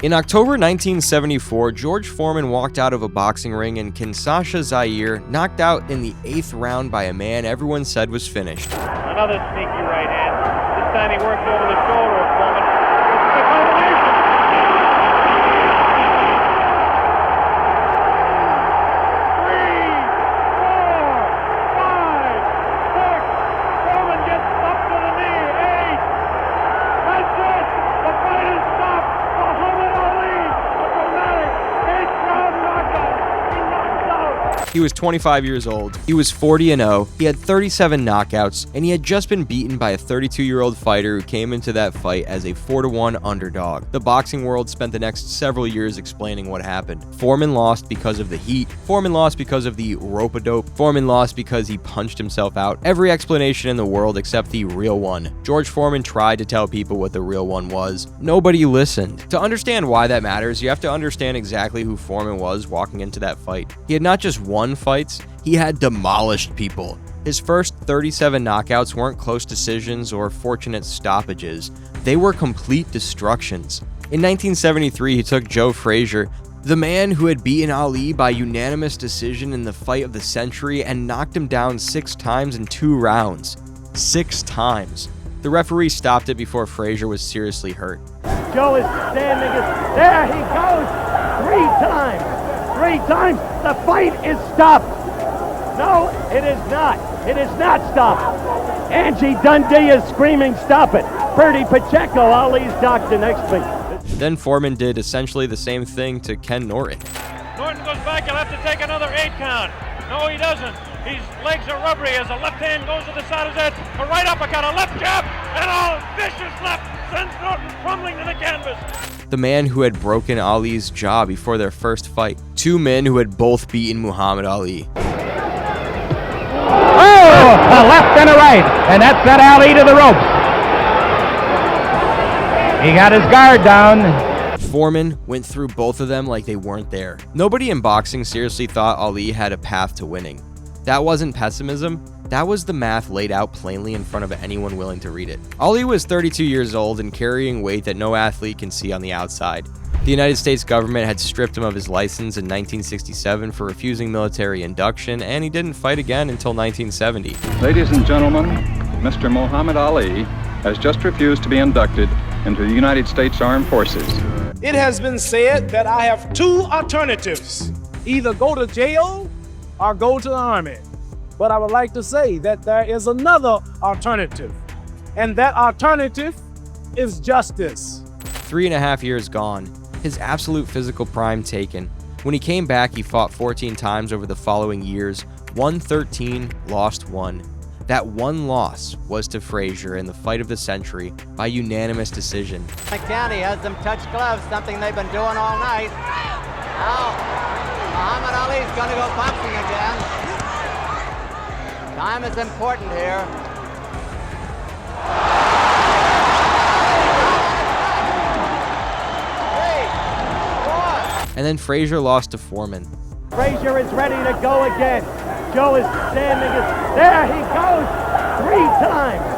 In October 1974, George Foreman walked out of a boxing ring in Kinshasa, Zaire, knocked out in the 8th round by a man everyone said was finished. Another sneaky right hand. This time he works over the shoulder of Foreman. It's a combination. 3, 4, 5, 6. Foreman gets up to the knee. 8. That's it. The fight is stopped. Muhammad Ali, a dramatic 8th-round knockout. He knocks out. He was 25 years old. He was 40-0. He had 37 knockouts, and he had just been beaten by a 32-year-old fighter who came into that fight as a 4-1 underdog. The boxing world spent the next several years explaining what happened. Foreman lost because of the heat. Foreman lost because of the rope-a-dope. Foreman lost because he punched himself out. Every explanation in the world except the real one. George Foreman tried to tell people what the real one was. Nobody listened. To understand why that matters, you have to understand exactly who Foreman was walking into that fight. He had not just won fights, he had demolished people. His first 37 knockouts weren't close decisions or fortunate stoppages. They were complete destructions. In 1973, he took Joe Frazier, the man who had beaten Ali by unanimous decision in the fight of the century, and knocked him down 6 times in 2 rounds. 6 times. The referee stopped it before Frazier was seriously hurt. Joe is standing. There he goes. 3 times. 3 times. The fight is stopped. No, it is not. It is not stopped. Angie Dundee is screaming, stop it. Bertie Pacheco, Ali's doctor next week. Then Foreman did essentially the same thing to Ken Norton. Norton goes back. He'll have to take another 8 count. No, he doesn't. His legs are rubbery as the left hand goes to the side of his head. A right uppercut, a left jab, and a vicious left sends Norton crumbling to the canvas. The man who had broken Ali's jaw before their first fight. 2 men who had both beaten Muhammad Ali. Oh, a left and a right, and that sent Ali to the ropes. He got his guard down. Foreman went through both of them like they weren't there. Nobody in boxing seriously thought Ali had a path to winning. That wasn't pessimism. That was the math laid out plainly in front of anyone willing to read it. Ali was 32 years old and carrying weight that no athlete can see on the outside. The United States government had stripped him of his license in 1967 for refusing military induction, and he didn't fight again until 1970. Ladies and gentlemen, Mr. Muhammad Ali has just refused to be inducted into the United States Armed Forces. It has been said that I have 2 alternatives: either go to jail or go to the Army. But I would like to say that there is another alternative, and that alternative is justice. 3.5 years gone, his absolute physical prime taken. When he came back, he fought 14 times over the following years, won 13, lost 1. That one loss was to Frazier in the fight of the century by unanimous decision. The county has them touch gloves, something they've been doing all night. Now, Muhammad Ali's going to go boxing again. Time is important here. 3, 4. And then Frazier lost to Foreman. Frazier is ready to go again. Joe is standing. There he goes. 3 times.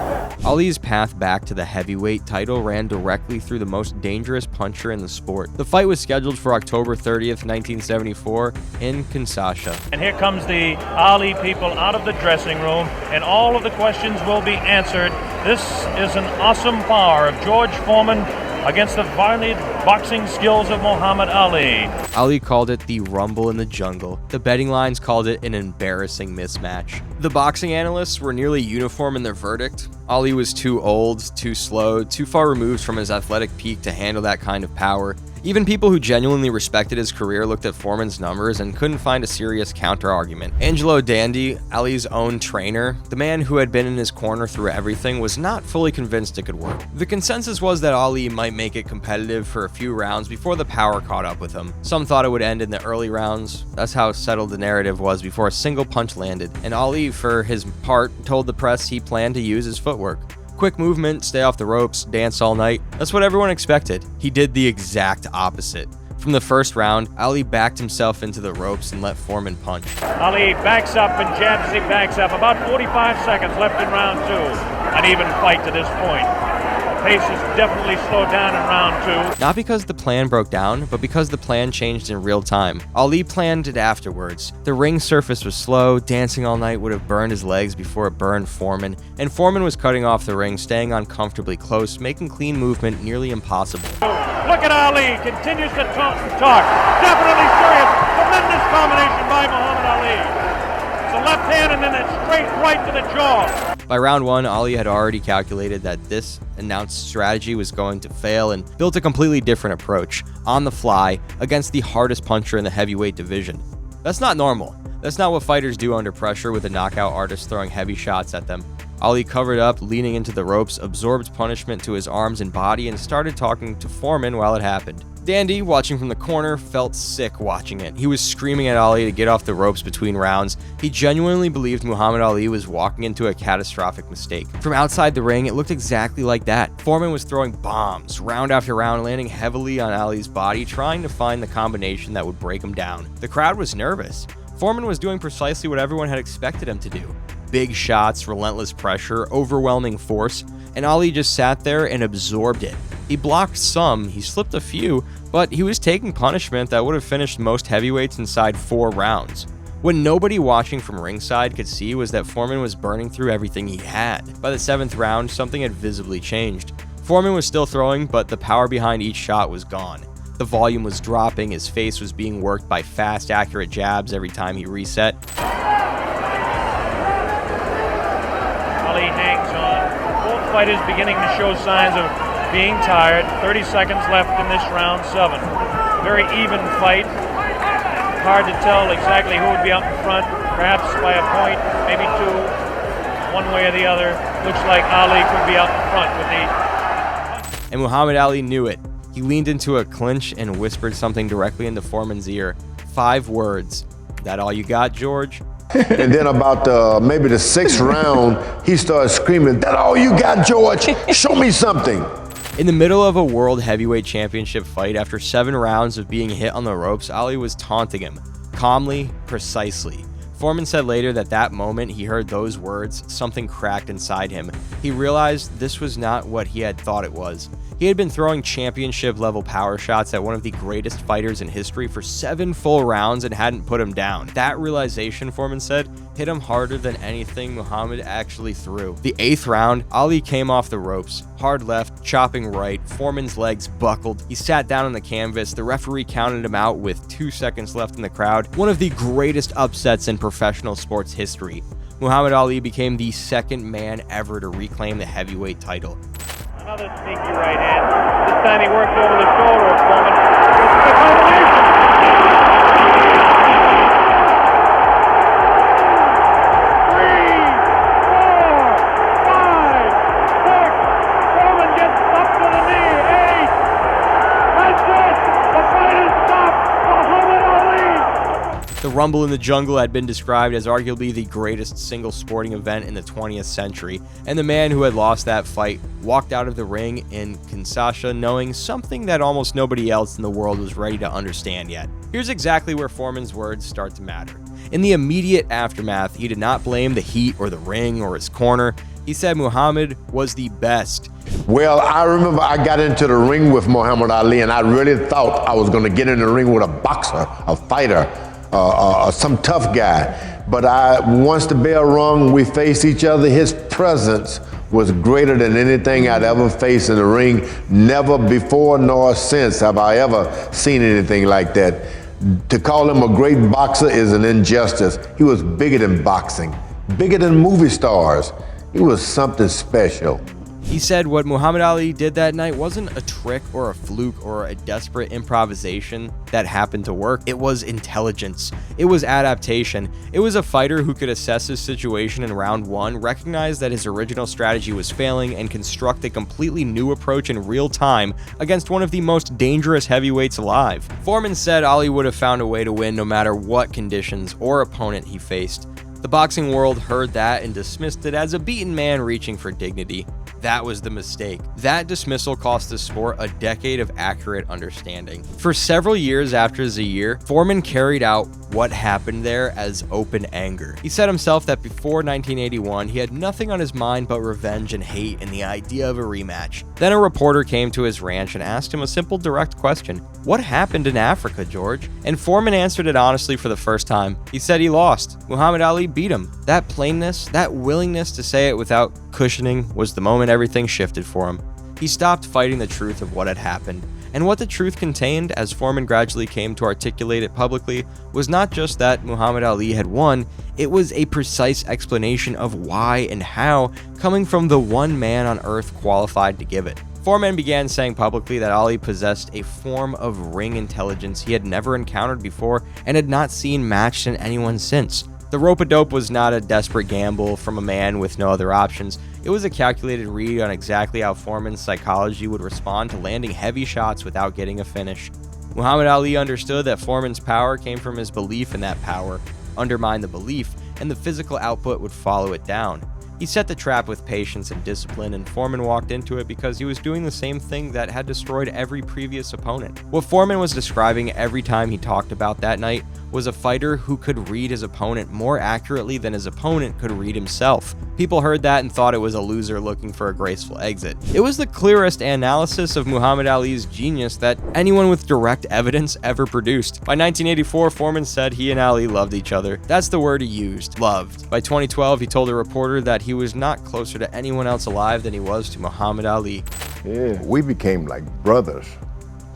Ali's path back to the heavyweight title ran directly through the most dangerous puncher in the sport. The fight was scheduled for October 30th, 1974 in Kinshasa. And here comes the Ali people out of the dressing room, and all of the questions will be answered. This is an awesome power of George Foreman against the violent boxing skills of Muhammad Ali. Ali called it the rumble in the jungle. The betting lines called it an embarrassing mismatch. The boxing analysts were nearly uniform in their verdict. Ali was too old, too slow, too far removed from his athletic peak to handle that kind of power. Even people who genuinely respected his career looked at Foreman's numbers and couldn't find a serious counter-argument. Angelo Dandy, Ali's own trainer, the man who had been in his corner through everything, was not fully convinced it could work. The consensus was that Ali might make it competitive for a few rounds before the power caught up with him. Some thought it would end in the early rounds. That's how settled the narrative was before a single punch landed. And Ali, for his part, told the press he planned to use his footwork. Quick movement, stay off the ropes, dance all night. That's what everyone expected. He did the exact opposite. From the first round, Ali backed himself into the ropes and let Foreman punch. Ali backs up and jabs as he backs up. About 45 seconds left in round 2. An even fight to this point. pace is definitely slowed down in round 2. Not because the plan broke down, but because the plan changed in real time. Ali planned it afterwards. The ring surface was slow, dancing all night would have burned his legs before it burned Foreman, and Foreman was cutting off the ring, staying uncomfortably close, making clean movement nearly impossible. Look at Ali, continues to talk. Definitely serious. Tremendous combination by Muhammad Ali. It's a left hand and then a straight right to the jaw. By round 1, Ali had already calculated that this announced strategy was going to fail and built a completely different approach, on the fly, against the hardest puncher in the heavyweight division. That's not normal. That's not what fighters do under pressure with a knockout artist throwing heavy shots at them. Ali covered up, leaning into the ropes, absorbed punishment to his arms and body, and started talking to Foreman while it happened. Dandy, watching from the corner, felt sick watching it. He was screaming at Ali to get off the ropes between rounds. He genuinely believed Muhammad Ali was walking into a catastrophic mistake. From outside the ring, it looked exactly like that. Foreman was throwing bombs, round after round, landing heavily on Ali's body, trying to find the combination that would break him down. The crowd was nervous. Foreman was doing precisely what everyone had expected him to do. Big shots, relentless pressure, overwhelming force, and Ali just sat there and absorbed it. He blocked some, he slipped a few, but he was taking punishment that would have finished most heavyweights inside 4 rounds. What nobody watching from ringside could see was that Foreman was burning through everything he had. By the 7th round, something had visibly changed. Foreman was still throwing, but the power behind each shot was gone. The volume was dropping, his face was being worked by fast, accurate jabs every time he reset. Ali hangs on. Both fighters beginning to show signs of being tired. 30 seconds left in this round 7. Very even fight. Hard to tell exactly who would be out in front, perhaps by a point, maybe 2, one way or the other. Looks like Ali could be out in front with the... And Muhammad Ali knew it. He leaned into a clinch and whispered something directly into Foreman's ear. 5 words. That all you got, George? And then about maybe the 6th round, he started screaming, "That all you got, George? Show me something." In the middle of a World Heavyweight Championship fight, after 7 rounds of being hit on the ropes, Ali was taunting him. Calmly, precisely. Foreman said later that that moment he heard those words, something cracked inside him. He realized this was not what he had thought it was. He had been throwing championship-level power shots at one of the greatest fighters in history for 7 full rounds and hadn't put him down. That realization, Foreman said, hit him harder than anything Muhammad actually threw. The 8th round, Ali came off the ropes. Hard left, chopping right, Foreman's legs buckled. He sat down on the canvas. The referee counted him out with 2 seconds left in the crowd. One of the greatest upsets in professional sports history. Muhammad Ali became the 2nd man ever to reclaim the heavyweight title. Another sneaky right hand. This time he worked over the shoulder of Foreman. This is a combination. 3, 4, 5, 6. Foreman gets up to the knee. 8. That's it. The fight is stopped. Muhammad Ali. The Rumble in the Jungle had been described as arguably the greatest single sporting event in the 20th century, and the man who had lost that fight walked out of the ring in Kinshasa knowing something that almost nobody else in the world was ready to understand yet. Here's exactly where Foreman's words start to matter. In the immediate aftermath, he did not blame the heat or the ring or his corner. He said Muhammad was the best. Well, I remember I got into the ring with Muhammad Ali, and I really thought I was going to get in the ring with a boxer, a fighter, some tough guy. But once the bell rung, we faced each other. His presence was greater than anything I'd ever faced in the ring. Never before nor since have I ever seen anything like that. To call him a great boxer is an injustice. He was bigger than boxing, bigger than movie stars. He was something special. He said what Muhammad Ali did that night wasn't a trick or a fluke or a desperate improvisation that happened to work. It was intelligence. It was adaptation. It was a fighter who could assess his situation in round 1, recognize that his original strategy was failing, and construct a completely new approach in real time against one of the most dangerous heavyweights alive. Foreman said Ali would have found a way to win no matter what conditions or opponent he faced. The boxing world heard that and dismissed it as a beaten man reaching for dignity. That was the mistake. That dismissal cost the sport a decade of accurate understanding. For several years after Zaire, Foreman carried out what happened there as open anger. He said himself that before 1981, he had nothing on his mind but revenge and hate and the idea of a rematch. Then a reporter came to his ranch and asked him a simple, direct question. What happened in Africa, George? And Foreman answered it honestly for the first time. He said he lost. Muhammad Ali beat him. That plainness, that willingness to say it without cushioning was the moment everything shifted for him. He stopped fighting the truth of what had happened. And what the truth contained, as Foreman gradually came to articulate it publicly, was not just that Muhammad Ali had won, it was a precise explanation of why and how, coming from the one man on earth qualified to give it. Foreman began saying publicly that Ali possessed a form of ring intelligence he had never encountered before and had not seen matched in anyone since. The rope-a-dope was not a desperate gamble from a man with no other options. It was a calculated read on exactly how Foreman's psychology would respond to landing heavy shots without getting a finish. Muhammad Ali understood that Foreman's power came from his belief in that power. Undermine the belief, and the physical output would follow it down. He set the trap with patience and discipline, and Foreman walked into it because he was doing the same thing that had destroyed every previous opponent. What Foreman was describing every time he talked about that night was a fighter who could read his opponent more accurately than his opponent could read himself. People heard that and thought it was a loser looking for a graceful exit. It was the clearest analysis of Muhammad Ali's genius that anyone with direct evidence ever produced. By 1984, Foreman said he and Ali loved each other. That's the word he used, loved. By 2012, he told a reporter that he was not closer to anyone else alive than he was to Muhammad Ali. Yeah, we became like brothers.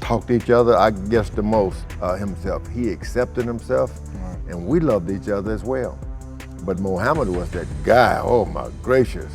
Talked to each other, I guess the most himself. He accepted himself, and we loved each other as well. But Muhammad was that guy, oh my gracious.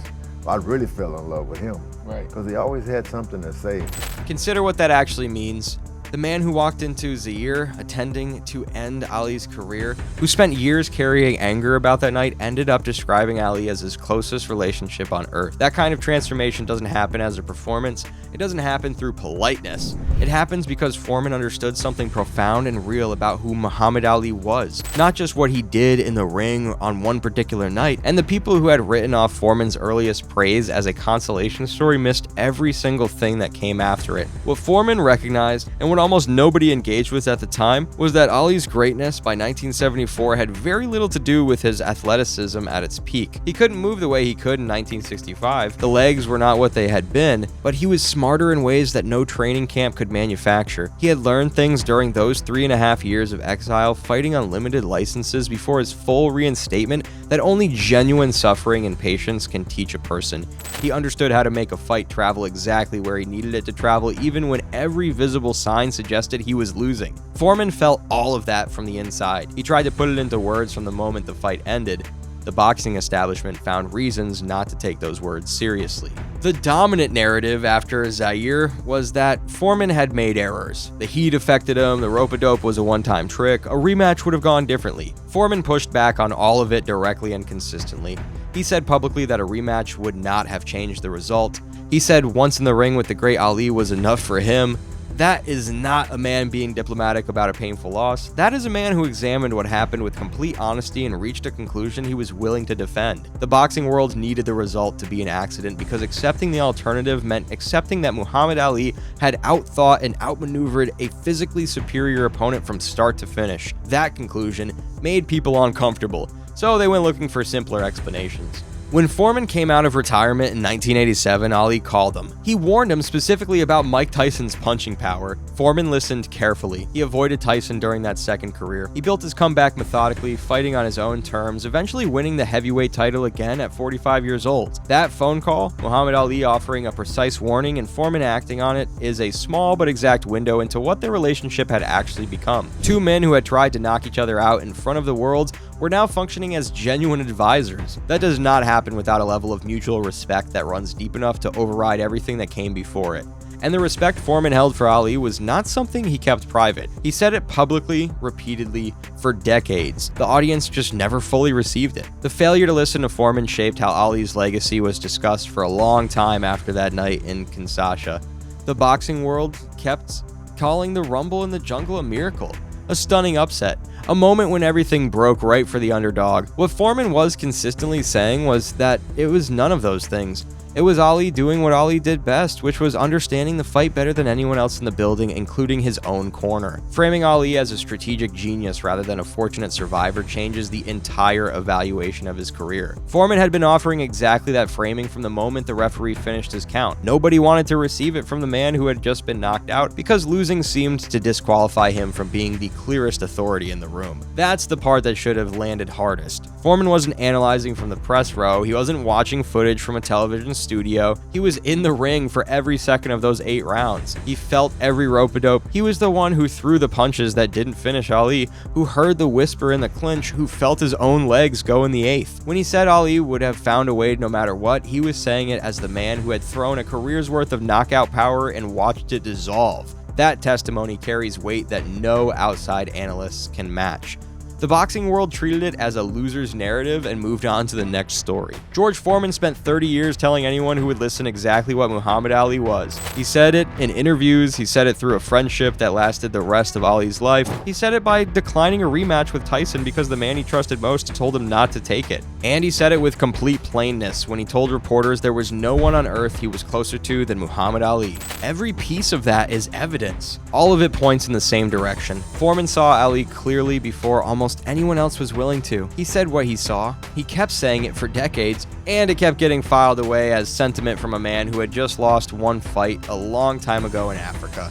I really fell in love with him. Right. Because he always had something to say. Consider what that actually means. The man who walked into Zaire, attending to end Ali's career, who spent years carrying anger about that night, ended up describing Ali as his closest relationship on earth. That kind of transformation doesn't happen as a performance. It doesn't happen through politeness. It happens because Foreman understood something profound and real about who Muhammad Ali was, not just what he did in the ring on one particular night. And the people who had written off Foreman's earliest praise as a consolation story missed every single thing that came after it. What Foreman recognized, and what almost nobody engaged with at the time, was that Ali's greatness by 1974 had very little to do with his athleticism at its peak. He couldn't move the way he could in 1965. The legs were not what they had been, but he was smarter in ways that no training camp could manufacture. He had learned things during those 3.5 years of exile, fighting on limited licenses before his full reinstatement, that only genuine suffering and patience can teach a person. He understood how to make a fight travel exactly where he needed it to travel, even when every visible sign suggested he was losing. Foreman felt all of that from the inside. He tried to put it into words from the moment the fight ended. The boxing establishment found reasons not to take those words seriously. The dominant narrative after Zaire was that Foreman had made errors. The heat affected him, the rope-a-dope was a one-time trick, a rematch would have gone differently. Foreman pushed back on all of it directly and consistently. He said publicly that a rematch would not have changed the result. He said once in the ring with the great Ali was enough for him. That is not a man being diplomatic about a painful loss. That is a man who examined what happened with complete honesty and reached a conclusion he was willing to defend. The boxing world needed the result to be an accident because accepting the alternative meant accepting that Muhammad Ali had outthought and outmaneuvered a physically superior opponent from start to finish. That conclusion made people uncomfortable, so they went looking for simpler explanations. When Foreman came out of retirement in 1987, Ali called him. He warned him specifically about Mike Tyson's punching power. Foreman listened carefully. He avoided Tyson during that second career. He built his comeback methodically, fighting on his own terms, eventually winning the heavyweight title again at 45 years old. That phone call, Muhammad Ali offering a precise warning and Foreman acting on it, is a small but exact window into what their relationship had actually become. Two men who had tried to knock each other out in front of the world were now functioning as genuine advisors. That does not happen without a level of mutual respect that runs deep enough to override everything that came before it. And the respect Foreman held for Ali was not something he kept private. He said it publicly, repeatedly, for decades. The audience just never fully received it. The failure to listen to Foreman shaped how Ali's legacy was discussed for a long time after that night in Kinshasa. The boxing world kept calling the Rumble in the Jungle a miracle, a stunning upset, a moment when everything broke right for the underdog. What Foreman was consistently saying was that it was none of those things. It was Ali doing what Ali did best, which was understanding the fight better than anyone else in the building, including his own corner. Framing Ali as a strategic genius rather than a fortunate survivor changes the entire evaluation of his career. Foreman had been offering exactly that framing from the moment the referee finished his count. Nobody wanted to receive it from the man who had just been knocked out because losing seemed to disqualify him from being the clearest authority in the room. That's the part that should have landed hardest. Foreman wasn't analyzing from the press row, he wasn't watching footage from a television studio, he was in the ring for every second of those 8 rounds. He felt every rope-a-dope. He was the one who threw the punches that didn't finish Ali, who heard the whisper in the clinch, who felt his own legs go in the 8th. When he said Ali would have found a way no matter what, he was saying it as the man who had thrown a career's worth of knockout power and watched it dissolve. That testimony carries weight that no outside analysts can match. The boxing world treated it as a loser's narrative and moved on to the next story. George Foreman spent 30 years telling anyone who would listen exactly what Muhammad Ali was. He said it in interviews, he said it through a friendship that lasted the rest of Ali's life, he said it by declining a rematch with Tyson because the man he trusted most told him not to take it. And he said it with complete plainness when he told reporters there was no one on earth he was closer to than Muhammad Ali. Every piece of that is evidence. All of it points in the same direction. Foreman saw Ali clearly before almost anyone else was willing to. He said what he saw, he kept saying it for decades, and it kept getting filed away as sentiment from a man who had just lost one fight a long time ago in Africa.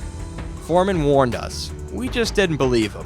Foreman warned us. We just didn't believe him.